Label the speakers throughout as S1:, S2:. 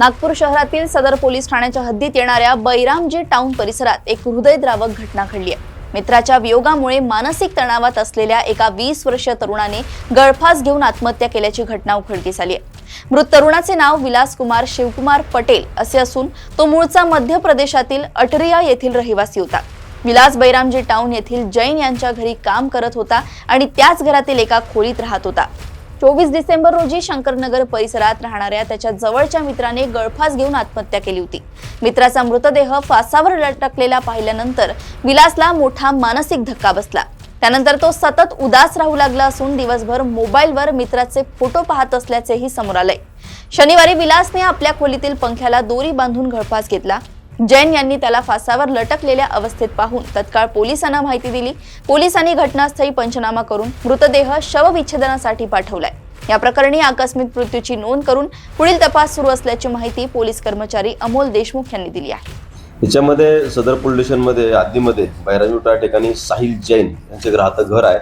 S1: नागपूर शहरातील सदर पोलीस ठाण्याच्या हद्दीत येणाऱ्या बैरामजी टाउन परिसरात एक हृदयद्रावक घटना घडली आहे। मित्राच्या वियोगामुळे मानसिक तणावात असलेल्या एका 20 वर्षीय तरुणाने गळफास घेऊन आत्महत्या केल्याची घटना उघडकीस आली आहे। मृत तरुणाचे नाव विलास कुमार शिवकुमार पटेल असे असून तो मूळचा मध्य प्रदेशातील अटरिया येथील रहिवासी होता। विलास बैरामजी टाउन येथील जैन यांच्या घरी काम करत होता आणि त्याच घरातील एका खोलीत राहत होता। 24 डिसेंबर रोजी शंकरनगर परिसरात राहणाऱ्या त्याच्या जवळच्या मित्राने गळफास घेऊन आत्महत्या केली होती। मित्राचा मृतदेह फासावर लटकलेला पाहिल्यानंतर विलासला मोठा मानसिक धक्का बसला। त्यानंतर तो सतत उदास राहू लागला असून दिवसभर मोबाईलवर मित्राचे फोटो पाहत असल्याचेही समोर आले। शनिवारी विलासने आपल्या खोलीतील पंख्याला दोरी बांधून गळफास घेतला। जैन यांनी त्याला फासावर लटकलेल्या अवस्थेत पाहून तत्काळ पोलिसांना माहिती दिली। पोलिसांनी घटनास्थळी पंचनामा करून मृतदेह शवविच्छेदनासाठी पाठवलाय। या प्रकरणी आकस्मिक मृत्यूची नोंद करून पुढील तपास सुरू असल्याची माहिती पोलीस कर्मचारी अमोल देशमुख यांनी दिली आहे।
S2: याच्यामध्ये सदर पोलीस स्टेशनमध्ये आदीमध्ये बैरामजी ठिकाणी साहिल जैन यांचे घर आहे।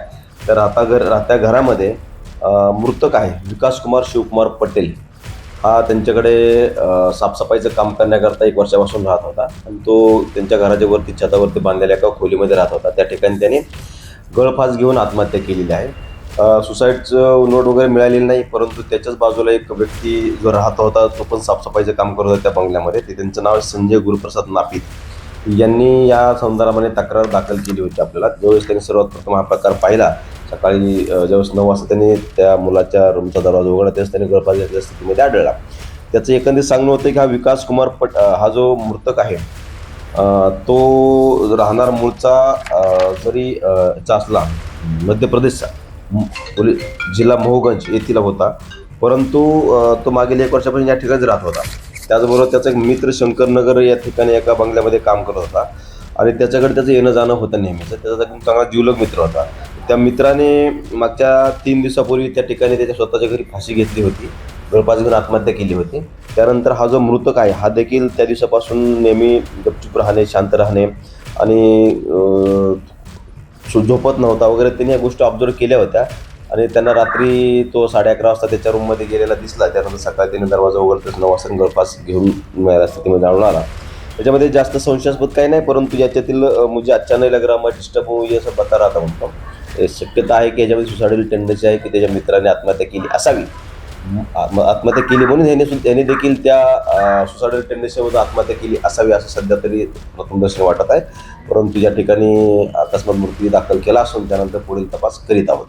S2: तर राहत्या घरामध्ये मृतक आहे विकास कुमार शिवकुमार पटेल। हा त्यांच्याकडे साफसफाईचं काम करण्याकरता 1 वर्षापासून राहत होता आणि तो त्यांच्या घराच्या वरती छतावरती बांधलेल्या एका खोलीमध्ये राहत होता। त्या ठिकाणी त्याने गळफास घेऊन आत्महत्या केलेली आहे। सुसाईडचं नोट वगैरे मिळालेली नाही, परंतु त्याच्याच बाजूला एक व्यक्ती जो राहत होता तो पण साफसफाईचं काम करत होता त्या बंगल्यामध्ये। त्यांचं नाव संजय गुरुप्रसाद नापित यांनी या संदर्भाने तक्रार दाखल केली होती। आपल्याला ज्यावेळेस त्यांनी सर्वात प्रथम हा प्रकार पाहिला, सकाळी ज्यावेळेस 9 वाजता त्यांनी त्या मुलाच्या रूमचा दरवाजा उघडला त्यावेळेस त्यांनी गळफास घेतलेल्या स्थितीमध्ये आढळला। त्याचं एकंदरीत सांगणं होतं की हा विकास कुमार हा जो मृतक आहे तो राहणार मूळचा जरी असला मध्य प्रदेशचा जिल्हा मोहगंज येथील होता, परंतु तो मागील 1 वर्षापासून या ठिकाणीच राहत होता। त्याचबरोबर त्याचा एक मित्र शंकरनगर या ठिकाणी एका बंगल्यामध्ये काम करत होता आणि त्याच्याकडे त्याचं येणं जाणं होतं नेहमीच। त्याचा एकदम चांगला जिवलग मित्र होता। त्या मित्राने मागच्या 3 दिवसापूर्वी त्या ठिकाणी त्याच्या स्वतःच्या घरी फाशी घेतली होती, गळफास घेऊन आत्महत्या केली होती। त्यानंतर हा जो मृतक आहे हा देखील त्या दिवसापासून नेहमी गपचूप राहणे, शांत राहणे आणि झोपत नव्हता वगैरे त्यांनी या गोष्टी ऑब्झर्व केल्या होत्या आणि त्यांना रात्री तो 11:30 वाजता त्याच्या रूममध्ये गेलेला दिसला। त्यानंतर सकाळी त्याने दरवाजा उघडताच 9 वाजता गळफास घेऊन मिळाल्या स्थितीमध्ये आढळून आला। त्याच्यामध्ये जास्त संशयास्पद काही नाही, परंतु याच्यातील मुझे अच्छा नहीं लग रहा, मैं डिस्टर्ब हूँ, ये सब बता रहा था म्हणतो। शक्यता आहे की याच्यामध्ये सुसाइडल टेंडन्सी आहे की त्याच्या मित्राने आत्महत्या केली असावी। आत्महत्या केली म्हणून त्याने देखील त्या सुसाइडल टेंडन्सीमध्ये आत्महत्या केली असावी असं सध्या तरी प्रथमदर्शनी वाटत आहे। परंतु या ठिकाणी अकस्मात मृत्यू दाखल केला असून त्यानंतर पुढील तपास करीत आहोत।